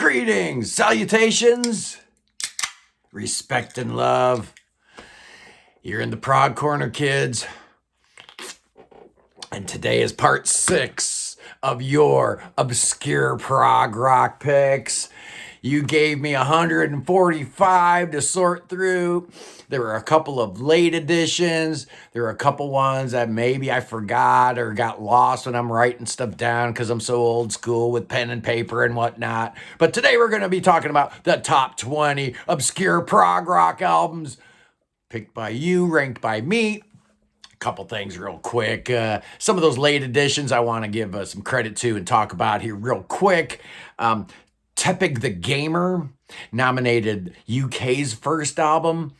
Greetings, salutations, respect and love. You're in the Prog Corner, kids. And today is part 6 of your obscure prog rock picks. You gave me 145 to sort through. There were a couple of late editions. There were a couple ones that maybe I forgot or got lost when I'm writing stuff down because I'm so old school with pen and paper and whatnot. But today we're going to be talking about the top 20 obscure prog rock albums picked by you, ranked by me. Couple things real quick. Some of those late editions I want to give some credit to and talk about here real quick. Tepig the Gamer nominated UK's first album.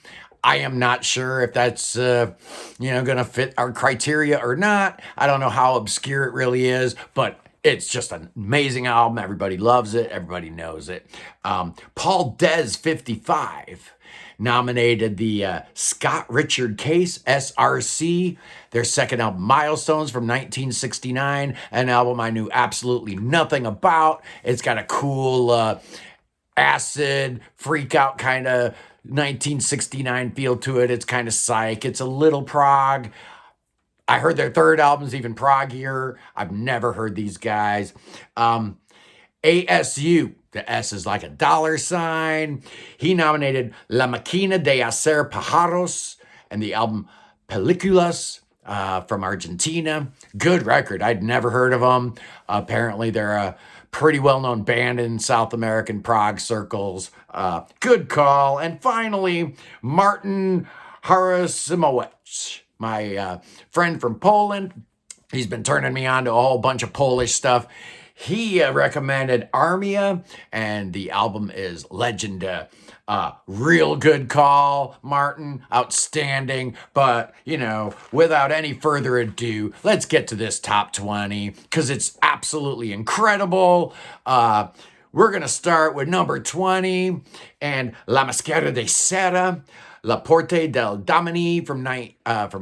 I am not sure if that's going to fit our criteria or not. I don't know how obscure it really is, but it's just an amazing album. Everybody loves it. Everybody knows it. Paul Des 55 nominated the Scott Richard Case, SRC, their second album, Milestones, from 1969, an album I knew absolutely nothing about. It's got a cool acid, freak out kind of 1969 feel to it. It's kind of psych. It's a little prog. I heard their third album's even proggier. I've never heard these guys. ASU, the S is like a dollar sign. He nominated La Máquina de Hacer Pájaros and the album Películas from Argentina. Good record. I'd never heard of them. Apparently, they're a pretty well-known band in South American prog circles. Good call. And finally, Martin Harasimowicz, my friend from Poland. He's been turning me on to a whole bunch of Polish stuff. He recommended Armia, and the album is Legend. Real good call, Martin. Outstanding. But, without any further ado, let's get to this top 20, because it's absolutely incredible. We're going to start with number 20, and La Máscara de Cera, La Porte del Damini from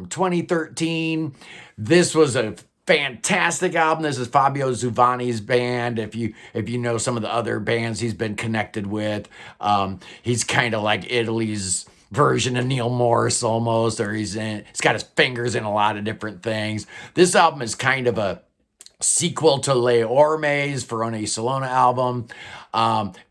2013. This was a fantastic album. This is Fabio Zuvanni's band. If you know some of the other bands he's been connected with, he's kind of like Italy's version of Neil Morris almost, or he's got his fingers in a lot of different things. This album is kind of a sequel to Le Orme's Verona Salona album.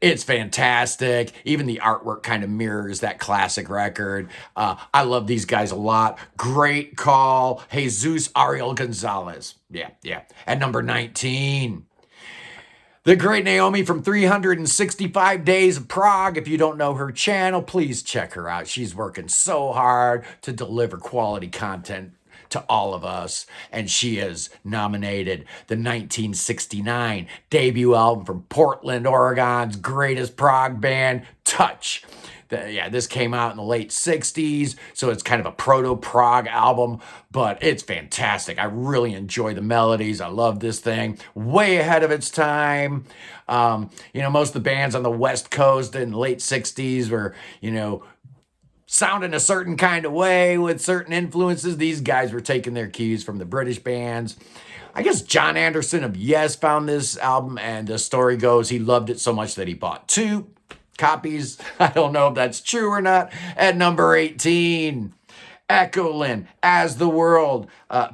It's fantastic. Even the artwork kind of mirrors that classic record. I love these guys a lot. Great call. Jesus Ariel Gonzalez. Yeah. At number 19. The great Naomi from 365 Days of Prog. If you don't know her channel, please check her out. She's working so hard to deliver quality content to all of us, and she has nominated the 1969 debut album from Portland, Oregon's greatest prog band, Touch. This came out in the late 60s, so it's kind of a proto-prog album, but it's fantastic. I really enjoy the melodies. I love this thing. Way ahead of its time. Most of the bands on the West Coast in the late 60s were, sounding a certain kind of way with certain influences. These guys were taking their cues from the British bands. I guess John Anderson of Yes found this album, and the story goes he loved it so much that he bought 2 copies. I don't know if that's true or not. At number 18, Echolin, As the World.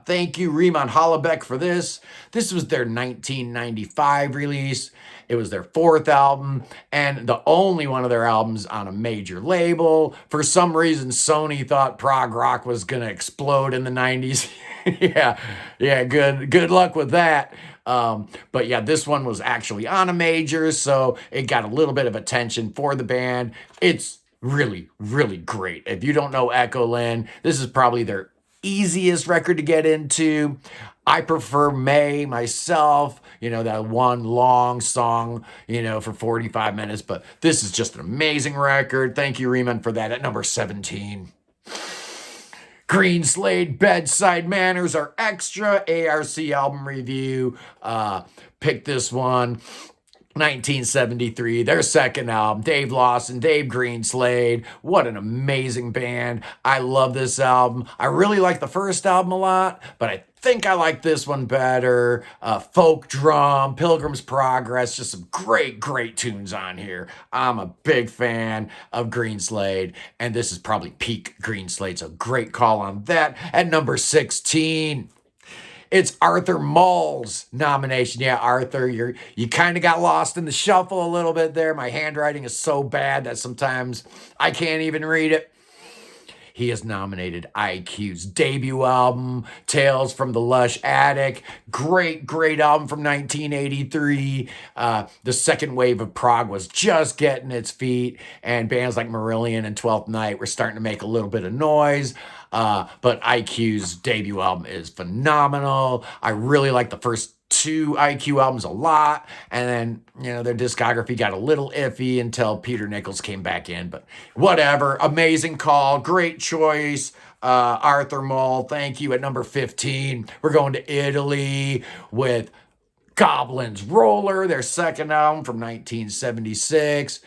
Thank you, Riemann Hollabeck, for this. This was their 1995 release. It was their 4th album and the only one of their albums on a major label. For some reason, Sony thought prog rock was going to explode in the 90s. yeah, good luck with that. But yeah, this one was actually on a major, so it got a little bit of attention for the band. It's really, really great. If you don't know Echolin, this is probably their easiest record to get into. I prefer May myself, that one long song, for 45 minutes, but this is just an amazing record. Thank you, Riemann, for that. At number 17. Greenslade, Bedside Manners Are Extra, ARC album review. Picked this one. 1973, their second album, Dave Lawson, Dave Greenslade. What an amazing band. I love this album. I really like the first album a lot, but I think I like this one better. Folk Drum, Pilgrim's Progress, just some great, great tunes on here. I'm a big fan of Greenslade, and this is probably peak Greenslade, so great call on that. At number 16, it's Arthur Mull's nomination. Yeah, Arthur, you kind of got lost in the shuffle a little bit there. My handwriting is so bad that sometimes I can't even read it. He has nominated IQ's debut album, Tales from the Lush Attic. Great, great album from 1983. The second wave of prog was just getting its feet, and bands like Marillion and Twelfth Night were starting to make a little bit of noise. But IQ's debut album is phenomenal. I really like the first two IQ albums a lot, and then their discography got a little iffy until Peter Nichols came back in, but whatever. Amazing call, great choice. Arthur Mull, thank you. At number 15, we're going to Italy with Goblin Roller, their second album from 1976.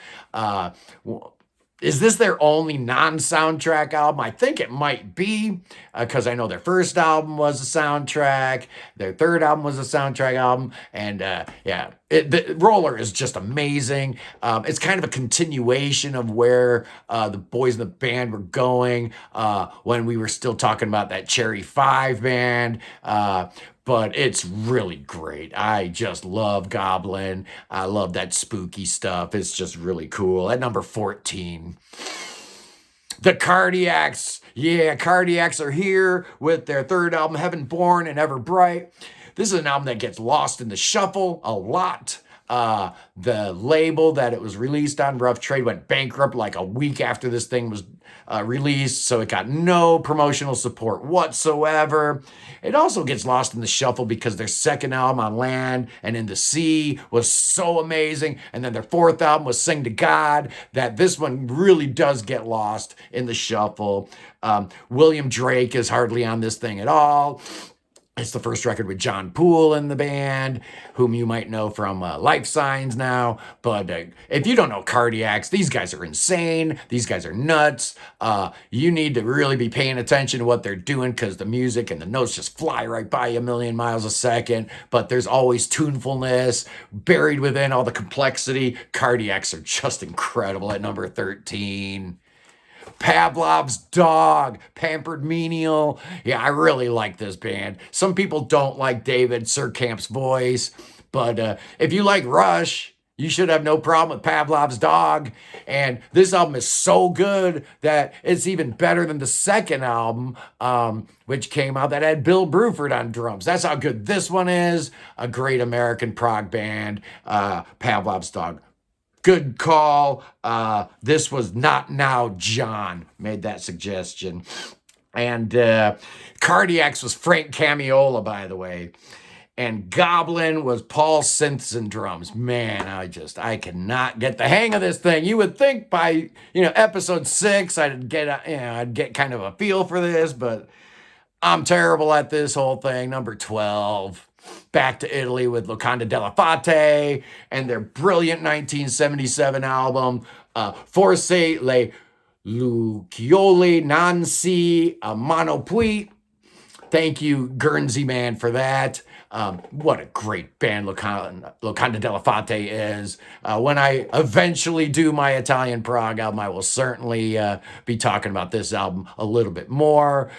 Is this their only non-soundtrack album? I think it might be, because I know their first album was a soundtrack, their third album was a soundtrack album, and the Roller is just amazing. It's kind of a continuation of where the boys in the band were going when we were still talking about that Cherry 5 band. But it's really great. I just love Goblin. I love that spooky stuff. It's just really cool. At number 14, the Cardiacs. Yeah, Cardiacs are here with their third album, Heaven Born and Ever Bright. This is an album that gets lost in the shuffle a lot. The label that it was released on, Rough Trade, went bankrupt like a week after this thing was released, so it got no promotional support whatsoever. It also gets lost in the shuffle because their second album, On Land and in the Sea, was so amazing, and then their fourth album was Sing to God, that this one really does get lost in the shuffle. William Drake is hardly on this thing at all. It's the first record with John Poole in the band, whom you might know from Life Signs now. But if you don't know Cardiacs, these guys are insane. These guys are nuts. You need to really be paying attention to what they're doing, because the music and the notes just fly right by you a million miles a second. But there's always tunefulness buried within all the complexity. Cardiacs are just incredible. At number 13, Pavlov's Dog, Pampered Menial. Yeah, I really like this band. Some people don't like David Surkamp's voice, but if you like Rush, you should have no problem with Pavlov's Dog. And this album is so good that it's even better than the second album, which came out, that had Bill Bruford on drums. That's how good this one is. A great American prog band, Pavlov's Dog. Good call. This was Not Now John made that suggestion. And Cardiacs was Frank Camiola, by the way. And Goblin was Paul Synths and drums. Man, I cannot get the hang of this thing. You would think by episode 6 I'd get kind of a feel for this, but I'm terrible at this whole thing. Number 12. Back to Italy with Locanda della Fate and their brilliant 1977 album, Forse le Lucciole non si amano. Thank you, Guernsey Man, for that. What a great band Locanda della Fate is. When I eventually do my Italian prog album, I will certainly be talking about this album a little bit more.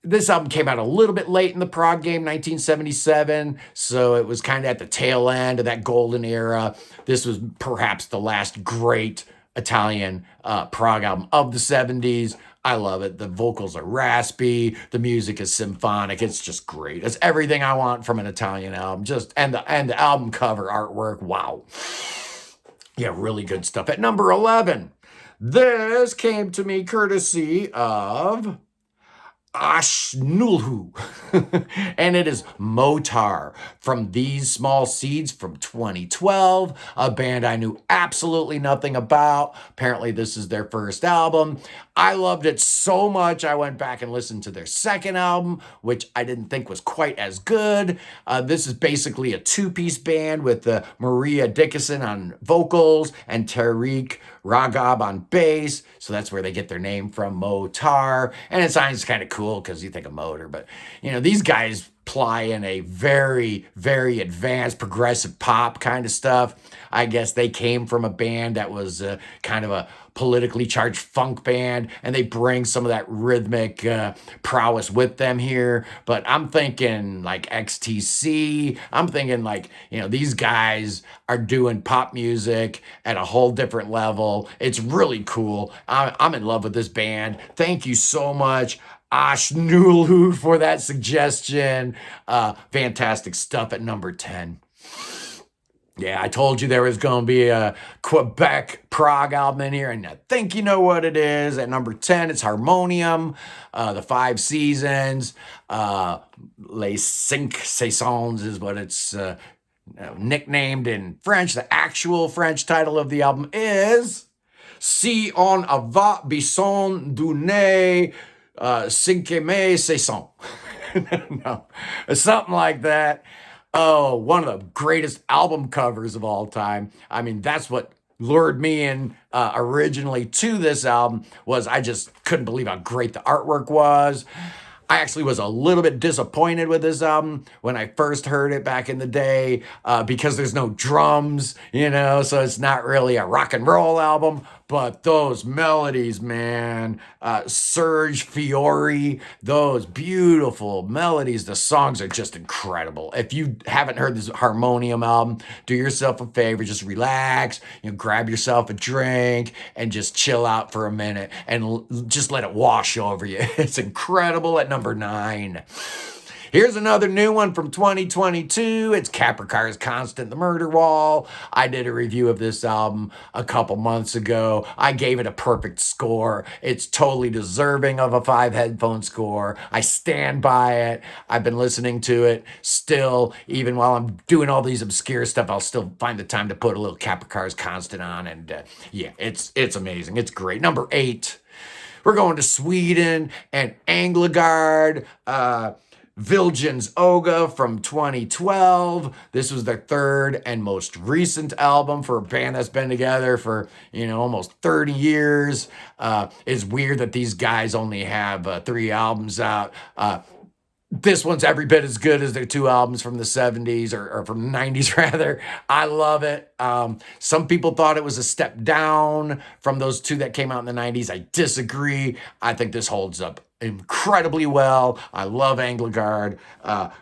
This album came out a little bit late in the prog game, 1977, so it was kind of at the tail end of that golden era. This was perhaps the last great Italian prog album of the 70s. I love it. The vocals are raspy. The music is symphonic. It's just great. It's everything I want from an Italian album. And the album cover artwork, wow. Yeah, really good stuff. At number 11, this came to me courtesy of Ashnulhu. And it is MoeTar from These Small Seeds from 2012, a band I knew absolutely nothing about. Apparently, this is their first album. I loved it so much, I went back and listened to their second album, which I didn't think was quite as good. This is basically a two-piece band with Maria Dickinson on vocals and Tariq Ragab on bass. So that's where they get their name from, MoeTar. And it sounds kind of cool because you think of motor, but these guys ply in a very, very advanced progressive pop kind of stuff. I guess they came from a band that was kind of a politically charged funk band, and they bring some of that rhythmic prowess with them here. But I'm thinking like XTC. I'm thinking like, these guys are doing pop music at a whole different level. It's really cool. I'm in love with this band. Thank you so much, Ashnulu, for that suggestion. Fantastic stuff at number 10. Yeah, I told you there was going to be a Quebec Prog album in here, and I think you know what it is. At number 10, it's Harmonium, The Five Seasons. Les Cinq Saisons is what it's nicknamed in French. The actual French title of the album is Si on avait besoin d'une cinquième saison. No, something like that. Oh, one of the greatest album covers of all time. I mean, that's what lured me in originally to this album. Was I just couldn't believe how great the artwork was. I actually was a little bit disappointed with this album when I first heard it back in the day because there's no drums, so it's not really a rock and roll album. But those melodies, man, Serge Fiori, those beautiful melodies, the songs are just incredible. If you haven't heard this Harmonium album, do yourself a favor, just relax, grab yourself a drink and just chill out for a minute and just let it wash over you. It's incredible at number 9. Here's another new one from 2022. It's Capricorn's Constant, The Murder Wall. I did a review of this album a couple months ago. I gave it a perfect score. It's totally deserving of a 5 headphone score. I stand by it. I've been listening to it still. Even while I'm doing all these obscure stuff, I'll still find the time to put a little Capricorn's Constant on. And yeah, it's amazing. It's great. Number 8. We're going to Sweden and Änglagård. Viljans Oga from 2012. This was their third and most recent album for a band that's been together for, almost 30 years. It's weird that these guys only have 3 albums out. This one's every bit as good as their 2 albums from the 70s or from the 90s, rather. I love it. Some people thought it was a step down from those 2 that came out in the 90s. I disagree. I think this holds up incredibly well. I love Änglagård.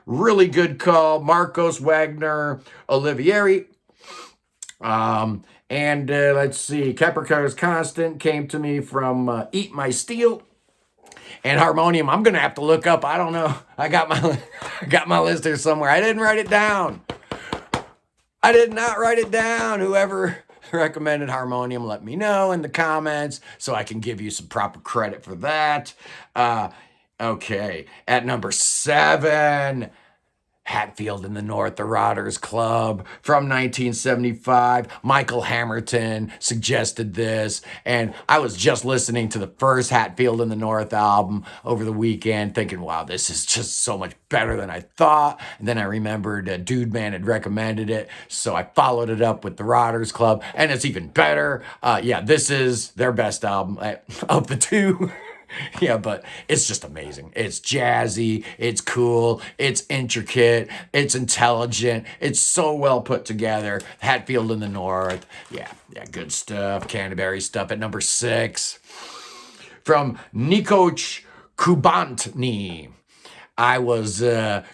Really good call. Marcos Wagner Olivieri. And let's see. Capricorn's Constant came to me from Eat My Steel. And Harmonium, I'm gonna have to look up. I don't know. I got my list here somewhere. I didn't write it down. I did not write it down. Whoever recommended Harmonium, let me know in the comments so I can give you some proper credit for that. Okay, at number 7, Hatfield in the North, the Rotters Club from 1975. Michael Hammerton suggested this, and I was just listening to the first Hatfield in the North album over the weekend thinking, wow, this is just so much better than I thought. And then I remembered Dude Man had recommended it, so I followed it up with the Rotters Club, and it's even better. Yeah, this is their best album of the 2. Yeah, but it's just amazing. It's jazzy, it's cool, it's intricate, it's intelligent, it's so well put together. Hatfield in the North, yeah, good stuff. Canterbury stuff at number 6. From Nikoch Kubantny. I was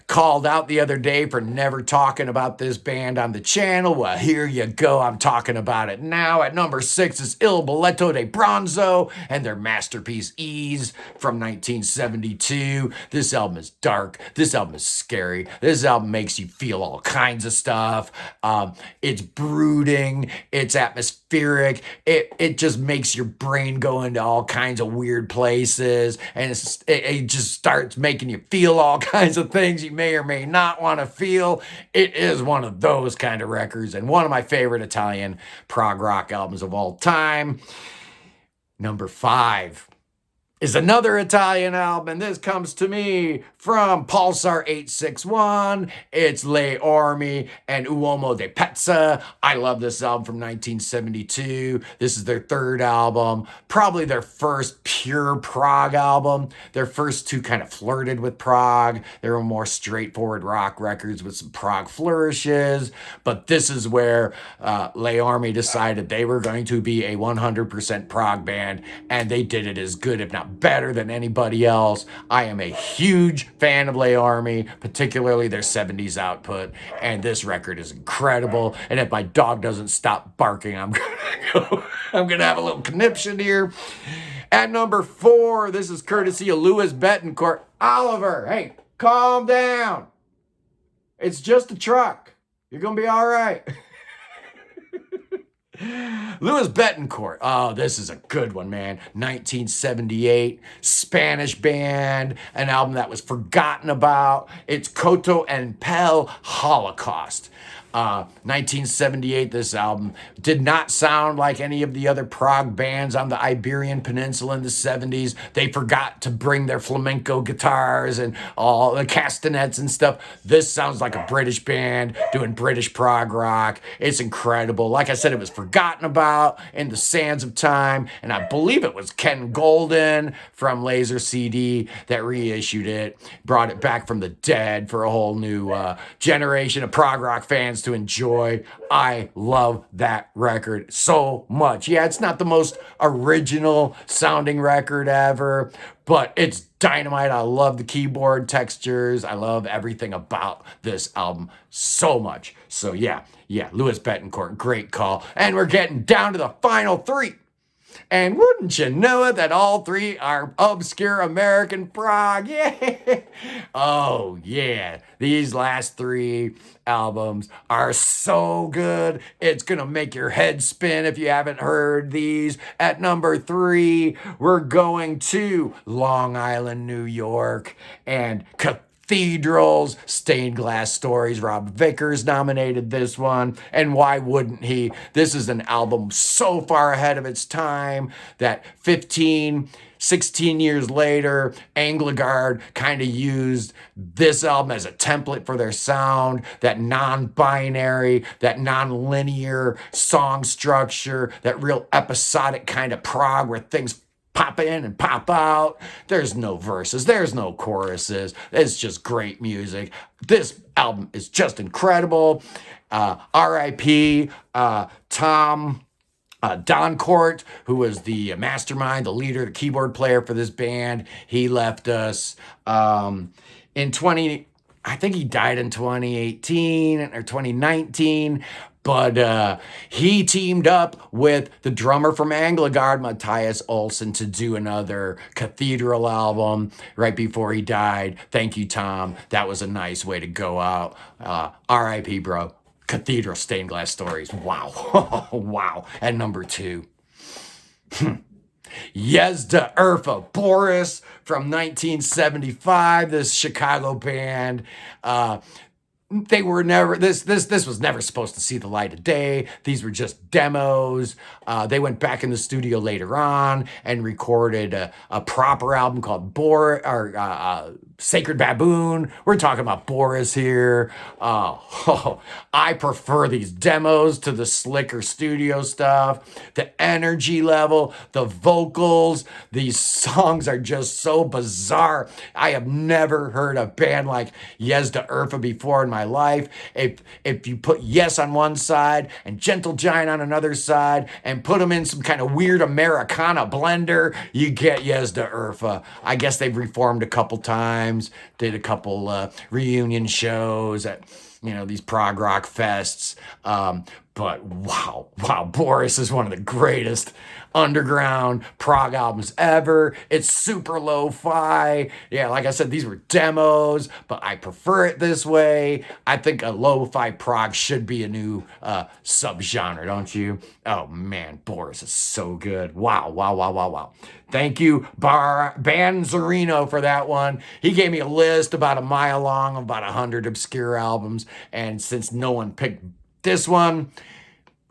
called out the other day for never talking about this band on the channel. Well, here you go. I'm talking about it now. At number 6 is Il Balletto Di Bronzo and their masterpiece Ease from 1972. This album is dark. This album is scary. This album makes you feel all kinds of stuff. It's brooding. It's atmospheric. It just makes your brain go into all kinds of weird places, and it just starts making you feel all kinds of things you may or may not want to feel. It is one of those kind of records, and one of my favorite Italian prog rock albums of all time. Number 5 is another Italian album, and this comes to me from Pulsar 861. It's Le Orme and Uomo di Pezza. I love this album from 1972. This is their third album, probably their first pure prog album. Their first two kind of flirted with prog. They were more straightforward rock records with some prog flourishes, but this is where Le Orme decided they were going to be a 100% prog band, and they did it as good, if not better than anybody else. I am a huge fan of Le Orme, particularly their 70s output, and this record is incredible. And if my dog doesn't stop barking, I'm gonna have a little conniption here. At number 4, this is courtesy of Louis Betancourt. Oliver, hey, calm down. It's just a truck. You're gonna be all right. Louis Betancourt. Oh, this is a good one, man. 1978, Spanish band, an album that was forgotten about. It's Coto En Pel, Holocaust. 1978, this album did not sound like any of the other prog bands on the Iberian Peninsula in the 70s. They forgot to bring their flamenco guitars and all the castanets and stuff. This sounds like a British band doing British prog rock. It's incredible. Like I said, it was forgotten about in the sands of time, and I believe it was Ken Golden from Laser CD that reissued it, brought it back from the dead for a whole new generation of prog rock fans to enjoy. I love that record so much. Yeah, it's not the most original sounding record ever, but it's dynamite. I love the keyboard textures. I love everything about this album so much. So yeah, Louis Betancourt, great call. And we're getting down to the final 3. And wouldn't you know it that all 3 are obscure American prog? Yeah. Oh, yeah. These last 3 albums are so good. It's going to make your head spin if you haven't heard these. At number 3, we're going to Long Island, New York, and Cathedral's Stained Glass Stories. Rob Vickers nominated this one, and why wouldn't he? This is an album so far ahead of its time that 16 years later, Änglagård kind of used this album as a template for their sound, that non-binary, that non-linear song structure, that real episodic kind of prog where things pop in and pop out. There's no verses. There's no choruses. It's just great music. This album is just incredible. R.I.P. Tom Doncourt, who was the mastermind, the leader, the keyboard player for this band. He left us I think he died in 2018 or 2019. But he teamed up with the drummer from Änglagård, Matthias Olsson, to do another Cathedral album right before he died. Thank you, Tom. That was a nice way to go out. R.I.P., bro. Cathedral, Stained Glass Stories. Wow. Wow. At number 2. Yezda, Urfa, Boris from 1975. This Chicago band. They were never, this was never supposed to see the light of day. These were just demos. They went back in the studio later on and recorded a proper album called Sacred Baboon. We're talking about Boris here. I prefer these demos to the slicker studio stuff. The energy level, the vocals, these songs are just so bizarre. I have never heard a band like Yezda Urfa before in my life. If you put Yes on one side and Gentle Giant on another side and put them in some kind of weird Americana blender, you get Yezda Urfa. I guess they've reformed a couple times. times, did a couple reunion shows at, these prog rock fests. But wow, Boris is one of the greatest underground prog albums ever. It's super lo-fi. Yeah, like I said, these were demos, but I prefer it this way. I think a lo-fi prog should be a new subgenre, don't you? Oh man, Boris is so good. Wow. Thank you, Banzerino, for that one. He gave me a list about a mile long of about 100 obscure albums, and since no one picked this one,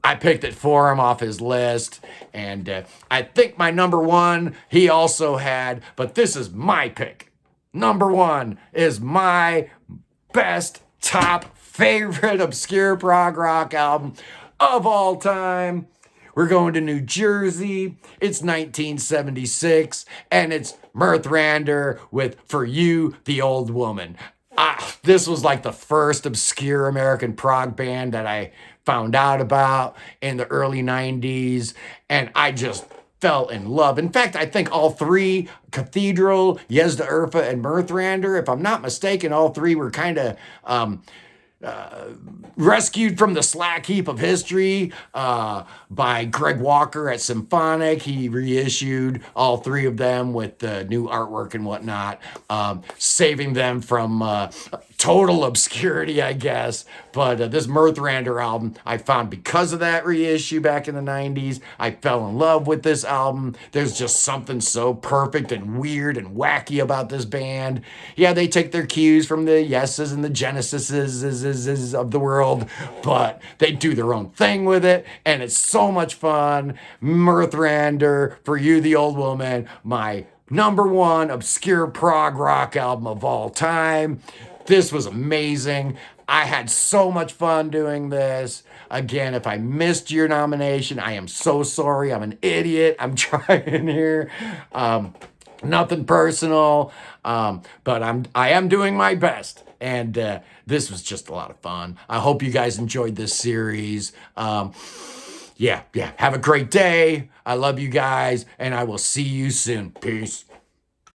I picked it for him off his list, and I think my number one he also had, but this is my pick. Number one is my best, top, favorite obscure prog rock album of all time. We're going to New Jersey. It's 1976, and it's Mirthrandir with For You, the Old Woman. This was like the first obscure American prog band that I found out about in the early 90s, and I just fell in love. In fact, I think all three, Cathedral, Yezda, Urfa, and Mirthrandir, if I'm not mistaken, all three were kind of rescued from the slack heap of history by Greg Walker at Symphonic. He reissued all three of them with new artwork and whatnot, saving them from total obscurity, I guess. But this Mirthrandir album I found because of that reissue back in the 90s. I fell in love with this album. There's just something so perfect and weird and wacky about this band. Yeah, they take their cues from the Yeses and the Genesises of the world, but they do their own thing with it, and it's so much fun. Mirthrandir, For You, the Old Woman, my number one obscure prog rock album of all time. This was amazing. I had so much fun doing this. Again, if I missed your nomination, I am so sorry. I'm an idiot. I'm trying here. Nothing personal, but I am doing my best. And this was just a lot of fun. I hope you guys enjoyed this series. Yeah. Have a great day. I love you guys, and I will see you soon. Peace.